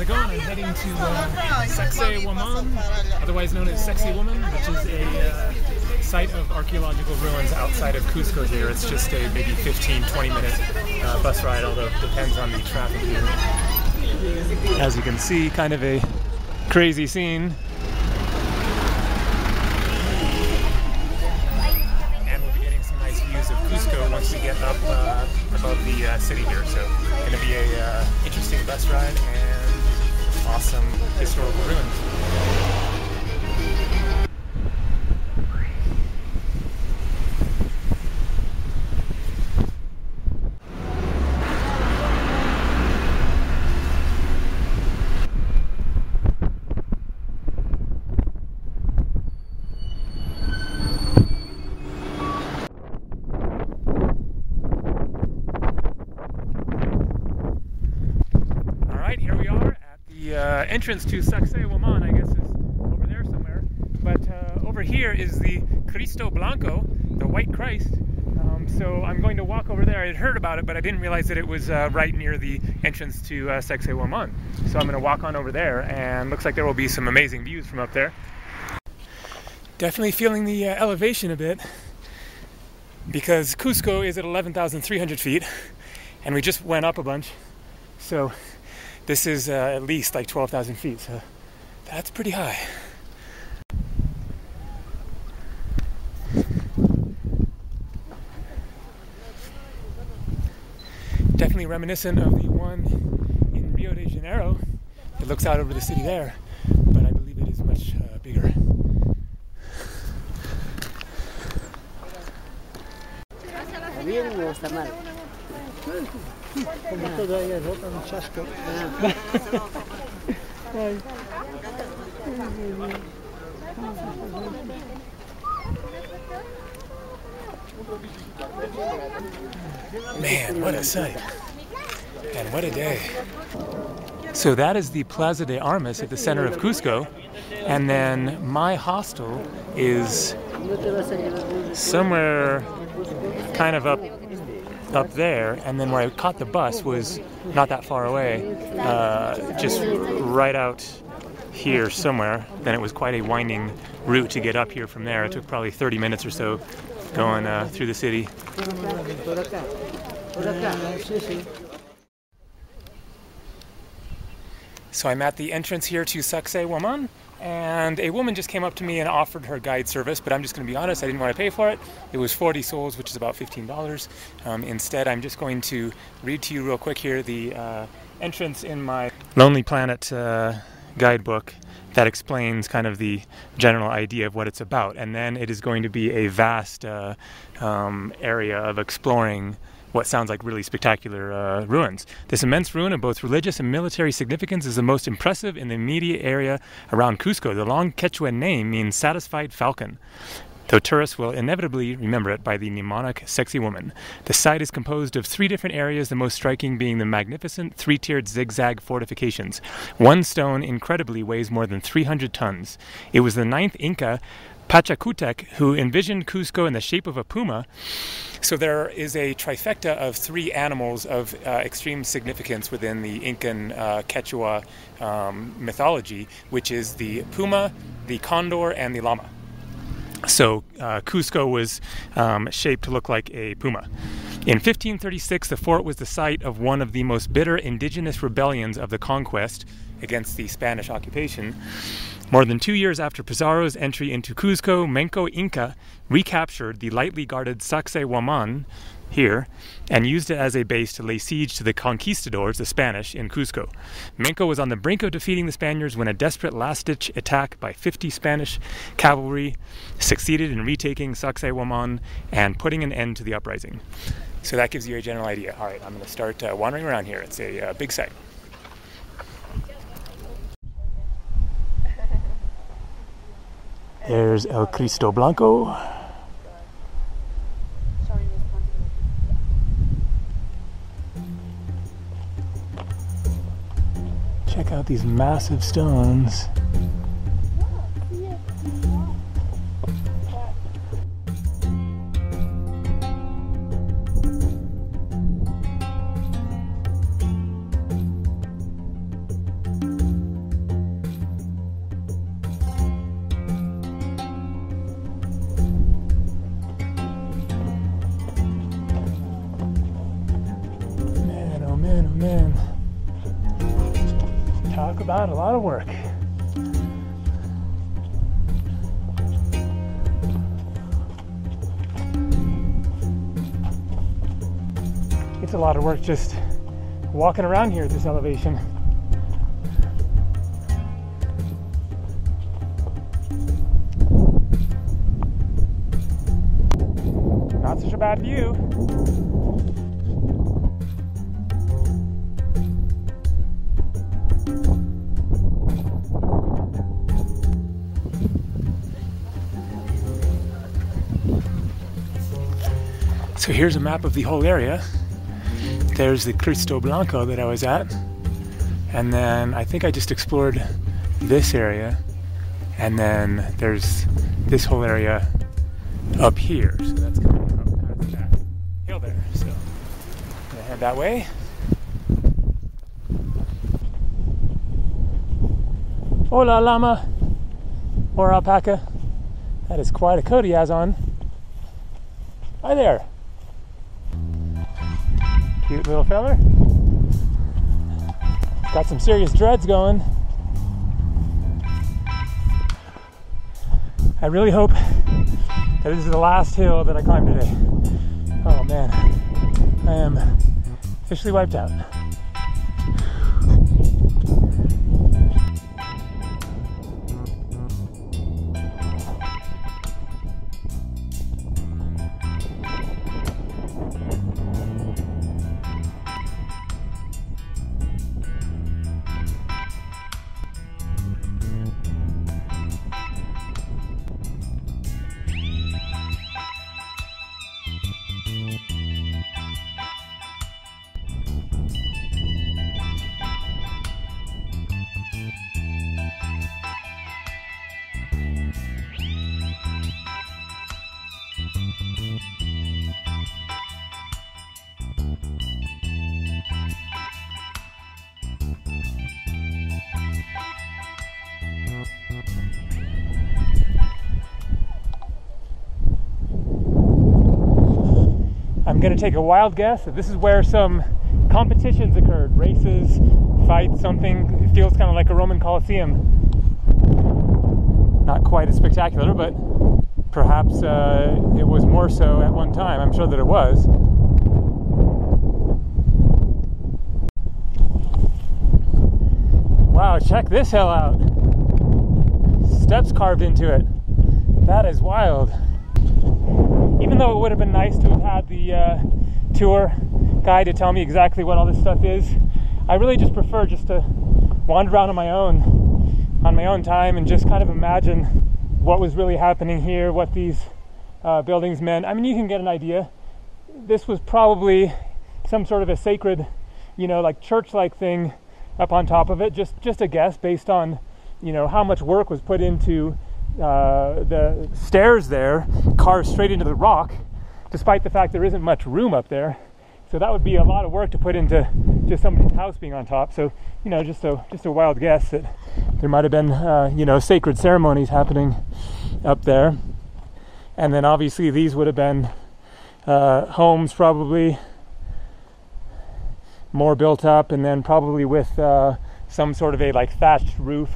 How's it going? I'm heading to Sacsaywaman, otherwise known as Sacsayhuaman, which is a site of archaeological ruins outside of Cusco here. It's just a maybe 15-20 minute bus ride, although it depends on the traffic here. As you can see, kind of a crazy scene. And we'll be getting some nice views of Cusco once we get up above the city here. So it's going to be a interesting bus ride and awesome historical ruins. Here we are at the entrance to Saksaywaman, I guess is over there somewhere. But over here is the Cristo Blanco, the White Christ. So I'm going to walk over there. I had heard about it, but I didn't realize that it was right near the entrance to Saksaywaman. So I'm going to walk on over there, and looks like there will be some amazing views from up there. Definitely feeling the elevation a bit, because Cusco is at 11,300 feet, and we just went up a bunch. So this is at least like 12,000 feet, so that's pretty high. Definitely reminiscent of the one in Rio de Janeiro. It looks out over the city there, but I believe it is much bigger. Como toda ella es otra muchacho. Man, what a sight. And what a day. So that is the Plaza de Armas at the center of Cusco. And then my hostel is somewhere kind of up there, and then where I caught the bus was not that far away, just right out here somewhere. Then it was quite a winding route to get up here from there. It took probably 30 minutes or so going through the city. So I'm at the entrance here to Saksaywaman, and a woman just came up to me and offered her guide service, but I'm just going to be honest, I didn't want to pay for it. It was 40 sols, which is about $15. Instead, I'm just going to read to you real quick here the entrance in my Lonely Planet guidebook that explains kind of the general idea of what it's about. And then it is going to be a vast area of exploring what sounds like really spectacular ruins. This immense ruin of both religious and military significance is the most impressive in the immediate area around Cusco. The long Quechua name means satisfied falcon, though tourists will inevitably remember it by the mnemonic Sacsayhuaman. The site is composed of 3 different areas, the most striking being the magnificent 3-tiered zigzag fortifications. One stone incredibly weighs more than 300 tons. It was the 9th Inca, Pachacutec, who envisioned Cusco in the shape of a puma. So there is a trifecta of 3 animals of extreme significance within the Incan Quechua mythology, which is the puma, the condor, and the llama. So Cusco was shaped to look like a puma. In 1536, the fort was the site of one of the most bitter indigenous rebellions of the conquest against the Spanish occupation. More than 2 years after Pizarro's entry into Cuzco, Manco Inca recaptured the lightly guarded Sacsaywaman here and used it as a base to lay siege to the conquistadors, the Spanish, in Cusco. Manco was on the brink of defeating the Spaniards when a desperate last-ditch attack by 50 Spanish cavalry succeeded in retaking Sacsaywaman and putting an end to the uprising. So that gives you a general idea. All right, I'm going to start wandering around here. It's a big site. There's El Cristo Blanco. Check out these massive stones. about a lot of work. It's a lot of work just walking around here at this elevation. Not such a bad view. So here's a map of the whole area. There's the Cristo Blanco that I was at, and then I think I just explored this area, and then there's this whole area up here. So that's coming up past that hill there. So I'm gonna head that way. Hola, llama or alpaca. That is quite a coat he has on. Hi there. Cute little feller. Got some serious dreads going. I really hope that this is the last hill that I climb today. Oh man, I am officially wiped out. I'm going to take a wild guess that this is where some competitions occurred, races, fights, something. It feels kind of like a Roman Colosseum. Not quite as spectacular, but perhaps it was more so at one time. I'm sure that it was. Wow, check this hill out. Steps carved into it. That is wild. Even though it would have been nice to have had the tour guide to tell me exactly what all this stuff is, I really just prefer just to wander around on my own time and just kind of imagine what was really happening here, what these buildings meant. I mean, you can get an idea. This was probably some sort of a sacred, like church-like thing up on top of it. Just a guess based on, how much work was put into the stairs there, carved straight into the rock, despite the fact there isn't much room up there. So that would be a lot of work to put into just somebody's house being on top. So, just a wild guess that there might have been, sacred ceremonies happening up there. And then obviously these would have been homes, probably more built up, and then probably with some sort of a like thatched roof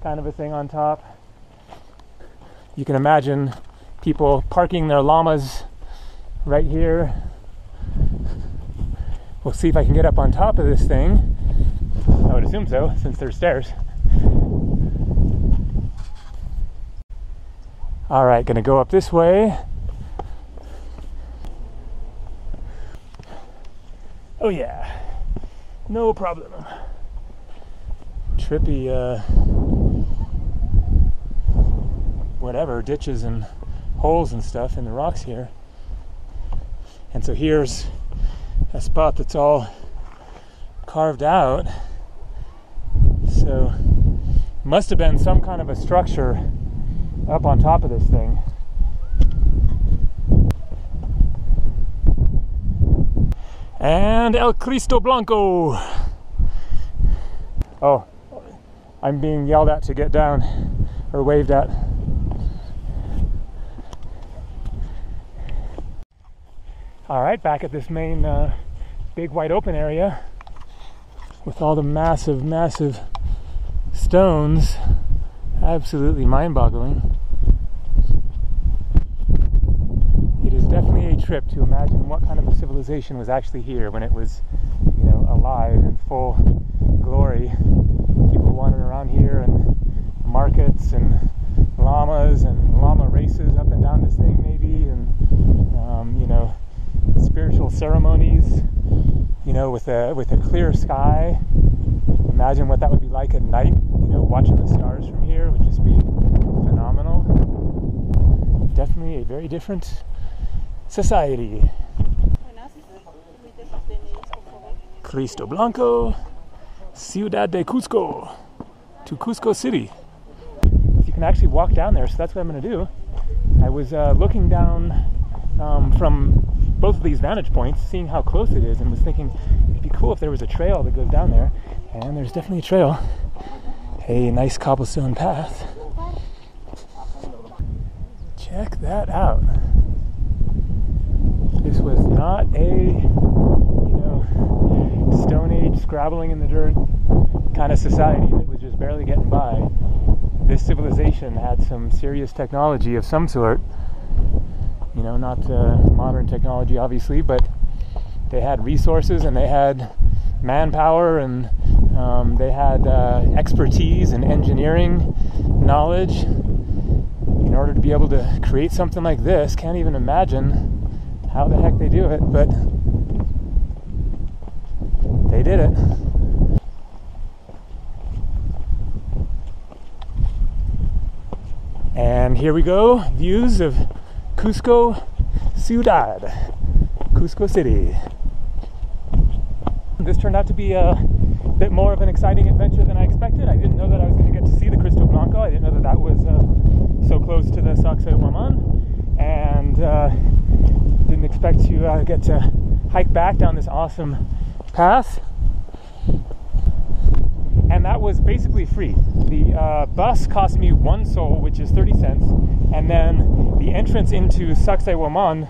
kind of a thing on top. You can imagine people parking their llamas right here. We'll see if I can get up on top of this thing. I would assume so, since there's stairs. All right, gonna go up this way. Oh yeah, no problem. Trippy, whatever, ditches and holes and stuff in the rocks here. And so here's a spot that's all carved out. So must have been some kind of a structure up on top of this thing. And El Cristo Blanco. Oh, I'm being yelled at to get down, or waved at. All right, back at this main big wide open area with all the massive stones, absolutely mind-boggling. It is definitely a trip to imagine what kind of a civilization was actually here when it was, you know, alive in full glory. People wandering around here, and markets and llamas and llama races up and down this thing maybe, and you know, spiritual ceremonies, you know, with a clear sky. Imagine what that would be like at night, you know, watching the stars from here would just be phenomenal. Definitely a very different society. Cristo Blanco, Ciudad de Cusco, to Cusco City. You can actually walk down there, so that's what I'm going to do. I was looking down from both of these vantage points, seeing how close it is, and was thinking it'd be cool if there was a trail that goes down there. And there's definitely a trail. A nice cobblestone path. Check that out. This was not a, you know, Stone Age scrabbling in the dirt kind of society that was just barely getting by. This civilization had some serious technology of some sort. You know, not modern technology obviously, but they had resources and they had manpower, and they had expertise and engineering knowledge in order to be able to create something like this. Can't even imagine how the heck they do it, but they did it. And here we go, views of Cusco Ciudad, Cusco City. This turned out to be a bit more of an exciting adventure than I expected. I didn't know that I was going to get to see the Cristo Blanco. I didn't know that that was so close to the Saksaywaman, and didn't expect to get to hike back down this awesome path. And that was basically free. The bus cost me 1 sol, which is 30 cents, and then the entrance into Sacsaywaman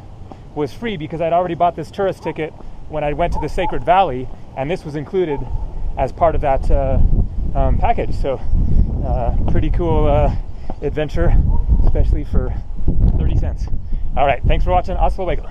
was free because I'd already bought this tourist ticket when I went to the Sacred Valley, and this was included as part of that package. So pretty cool adventure, especially for 30 cents. All right, thanks for watching. Hasta luego.